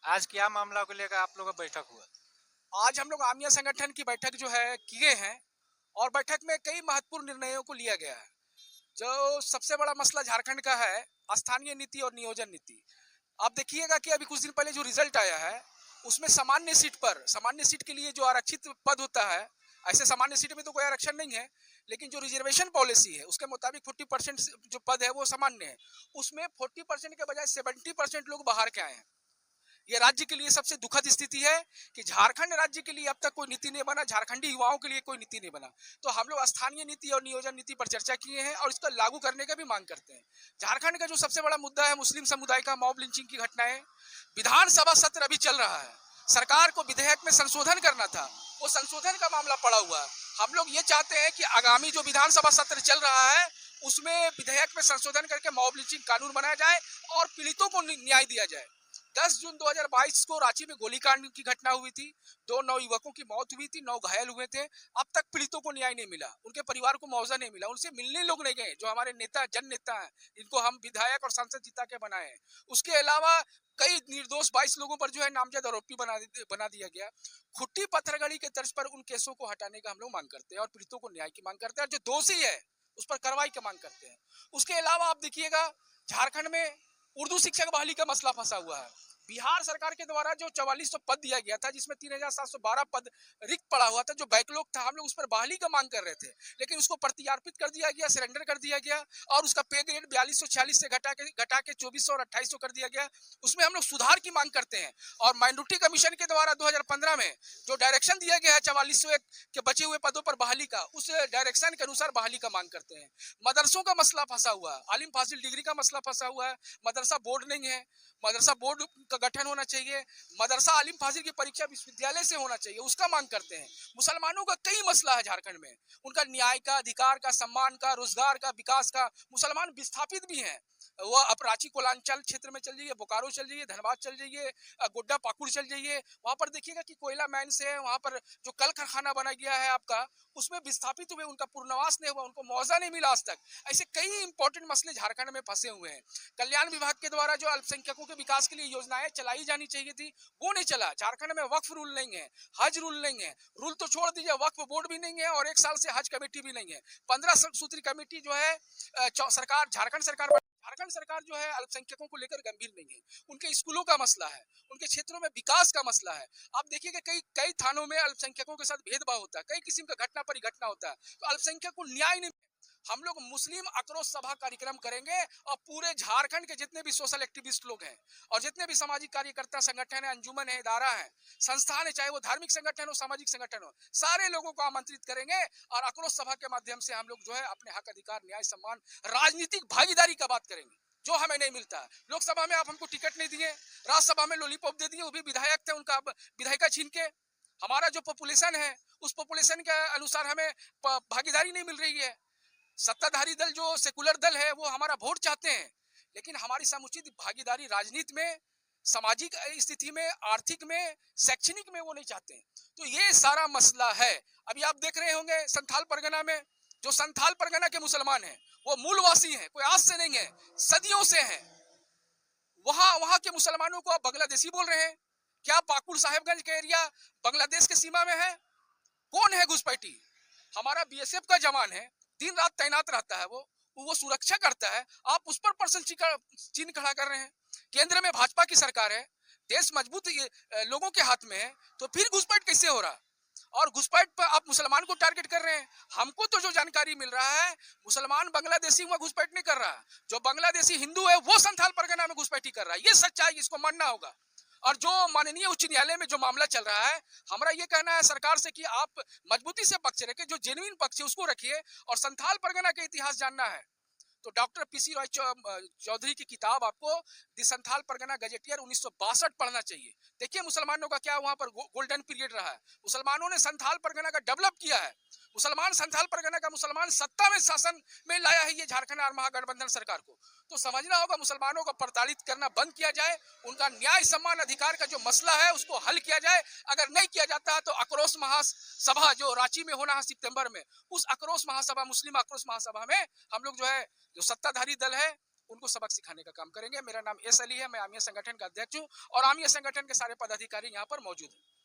आज क्या मामला को लेकर आप लोग का बैठक हुआ? आज हम लोग आमिया संगठन की बैठक जो है किए हैं और बैठक में कई महत्वपूर्ण निर्णयों को लिया गया है। जो सबसे बड़ा मसला झारखंड का है, स्थानीय नीति और नियोजन नीति। आप देखिएगा कि अभी कुछ दिन पहले जो रिजल्ट आया है उसमें सामान्य सीट के लिए जो आरक्षित पद होता है, ऐसे सामान्य सीट में तो कोई आरक्षण नहीं है, लेकिन जो रिजर्वेशन पॉलिसी है उसके मुताबिक 40% जो पद है वो सामान्य है। उसमें 40% के बजाय 70% लोग बाहर के आए हैं। ये राज्य के लिए सबसे दुखद स्थिति है कि झारखंड राज्य के लिए अब तक कोई नीति नहीं बना, झारखंडी युवाओं के लिए कोई नीति नहीं बना। तो हम लोग स्थानीय नीति और नियोजन नीति पर चर्चा किए हैं और इसका लागू करने का भी मांग करते हैं। झारखंड का जो सबसे बड़ा मुद्दा है मुस्लिम समुदाय का मॉब लिंचिंग की घटनाएं। विधानसभा सत्र अभी चल रहा है, सरकार को विधेयक में संशोधन करना था, वो संशोधन का मामला पड़ा हुआ है। हम लोग ये चाहते हैं कि आगामी जो विधानसभा सत्र चल रहा है उसमें विधेयक में संशोधन करके मॉब लिंचिंग कानून बनाया जाए और पीड़ितों को न्याय दिया जाए। 10 जून 2022 को रांची में गोलीकांड की घटना हुई थी, 2 नवयुवकों की मौत हुई थी, 9 घायल हुए थे। अब तक पीड़ितों को न्याय नहीं मिला, उनके परिवार को मुआवजा नहीं मिला, उनसे मिलने लोग नहीं गए, जो हमारे नेता जन नेता हैं, इनको हम विधायक और सांसद जिता के बनाए हैं। उसके अलावा कई निर्दोष 22 लोगों पर जो है नामजद आरोपी बना दिया गया। खुट्टी पत्थरगड़ी के तर्ज पर उन केसों को हटाने का हम लोग मांग करते हैं और पीड़ितों को न्याय की मांग करते हैं और जो दोषी है उस पर कार्रवाई की मांग करते हैं। उसके अलावा आप देखिएगा झारखंड में उर्दू शिक्षक बहाली का मसला फंसा हुआ है। बिहार सरकार के द्वारा जो 4400 पद दिया गया था, जिसमें 3712 पद रिक्त पड़ा हुआ था, जो बैकलॉग था, हम लोग उस पर बहाली का मांग कर रहे थे, लेकिन उसको प्रत्यार्पित कर दिया गया, सरेंडर कर दिया गया और उसका पे ग्रेड 4246 से घटा के 2400 और 2800 कर दिया गया। उसमें हम लोग सुधार की मांग करते हैं और माइनॉरिटी कमीशन के द्वारा 2015 में जो डायरेक्शन दिया गया है 4401 के बचे हुए पदों पर बहाली का, उस डायरेक्शन के अनुसार बहाली का मांग करते हैं। मदरसों का मसला फंसा हुआ है, आलिम फाजिल डिग्री का मसला फंसा हुआ है, मदरसा बोर्ड नहीं है, मदरसा बोर्ड का गठन होना चाहिए, मदरसा आलिम फाजिल की परीक्षा विश्वविद्यालय से होना चाहिए, उसका मांग करते हैं। मुसलमानों का कई मसला है झारखंड में, उनका न्याय का, अधिकार का, सम्मान का, रोजगार का, विकास का। मुसलमान विस्थापित भी हैं, वो अब रांची कोलांचल क्षेत्र में चल जाइए, बोकारो चल जाइए, धनबाद चल जाइए, गोड्डा पाकुड़ चल जाइए, वहां पर देखिएगा कि कोयला मैन से है, वहां पर जो कल कारखाना बना गया है आपका, उसमें विस्थापित हुए, उनका पुनर्वास नहीं हुआ, उनको मुआवजा नहीं मिला आज तक। ऐसे कई इंपॉर्टेंट मसले झारखंड में फंसे हुए हैं। कल्याण विभाग के द्वारा जो अल्पसंख्यकों के विकास के लिए योजनाएं चलाई जानी चाहिए थी वो नहीं चला। झारखंड में वक्फ रूल नहीं है, हज रूल नहीं है, रूल तो छोड़ दीजिए, वक्फ बोर्ड भी नहीं है और 1 साल से हज कमेटी भी नहीं है। 15 सूत्री कमेटी जो है सरकार, झारखंड सरकार जो है अल्पसंख्यकों को लेकर गंभीर नहीं है। उनके स्कूलों का मसला है, उनके क्षेत्रों में विकास का मसला है। आप देखिए कि कई थानों में अल्पसंख्यकों के साथ भेदभाव होता है, कई किस्म का घटना परिघटना होता है, तो अल्पसंख्यक को न्याय नहीं। हम लोग मुस्लिम आक्रोश सभा कार्यक्रम करेंगे और पूरे झारखंड के जितने भी सोशल एक्टिविस्ट लोग हैं और जितने भी सामाजिक कार्यकर्ता संगठन है, अंजुमन है, इदारा है, संस्थान है, चाहे वो धार्मिक संगठन हो, सामाजिक संगठन हो, सारे लोगों को आमंत्रित करेंगे और आक्रोश सभा के माध्यम से हम लोग जो है अपने हक, अधिकार, न्याय, सम्मान, राजनीतिक भागीदारी का बात करेंगे जो हमें नहीं मिलता। लोकसभा में आप हमको टिकट नहीं दिए, राज्यसभा में लॉलीपॉप दे दिए, वो भी विधायक थे, उनका विधायिका छीन के। हमारा जो पॉपुलेशन है उस पॉपुलेशन के अनुसार हमें भागीदारी नहीं मिल रही है। सत्ताधारी दल जो सेकुलर दल है वो हमारा वोट चाहते हैं, लेकिन हमारी समुचित भागीदारी राजनीति में, सामाजिक स्थिति में, आर्थिक में, शैक्षणिक में वो नहीं चाहते हैं। तो ये सारा मसला है। अभी आप देख रहे होंगे संथाल परगना में, जो संथाल परगना के मुसलमान हैं वो मूलवासी हैं, कोई आज से नहीं है, सदियों से हैं। वहां के मुसलमानों को आप बांग्लादेशी बोल रहे हैं। क्या पाकुड़ साहेबगंज का एरिया बांग्लादेश के सीमा में है? कौन है घुसपैठी? हमारा बीएसएफ का जवान है, दिन रात तैनात रहता है, वो सुरक्षा करता है, आप उस पर प्रश्न चिन्ह खड़ा कर रहे हैं। केंद्र में भाजपा की सरकार है, देश मजबूत लोगों के हाथ में है, तो फिर घुसपैठ कैसे हो रहा? और घुसपैठ पर आप मुसलमान को टारगेट कर रहे हैं। हमको तो जो जानकारी मिल रहा है, मुसलमान बांग्लादेशी वहां घुसपैठ नहीं कर रहा, जो बांग्लादेशी हिंदू है वो संथाल परगना में घुसपैठी कर रहा है। ये सच्चाई, इसको मानना होगा। और जो माननीय उच्च न्यायालय में जो मामला चल रहा है, हमारा ये कहना है सरकार से कि आप मजबूती से पक्ष रखें, जो जेन्युइन पक्ष है उसको रखिए। और संथाल परगना का इतिहास जानना है तो डॉक्टर पीसी रॉय चौधरी की किताब आपको दी संथाल परगना गजेटियर 1962 पढ़ना चाहिए। देखिए मुसलमानों का क्या वहां पर गोल्डन पीरियड रहा है। मुसलमानों ने संथाल परगना का डेवलप किया है। मुसलमान संथाल परगना का मुसलमान सत्ता में, शासन में लाया है ये झारखंड और महागठबंधन सरकार को। तो समझना होगा, मुसलमानों को प्रताड़ित करना बंद किया जाए, उनका न्याय, सम्मान, अधिकार का जो मसला है उसको हल किया जाए। अगर नहीं किया जाता है तो आक्रोश महासभा जो रांची में होना है सितंबर में, उस आक्रोश महासभा, मुस्लिम आक्रोश महासभा में हम लोग जो है, जो सत्ताधारी दल है उनको सबक सिखाने का काम करेंगे। मेरा नाम एस अली है, मैं आमिया संगठन का अध्यक्ष हूँ और आमिया संगठन के सारे पदाधिकारी यहाँ पर मौजूद हैं।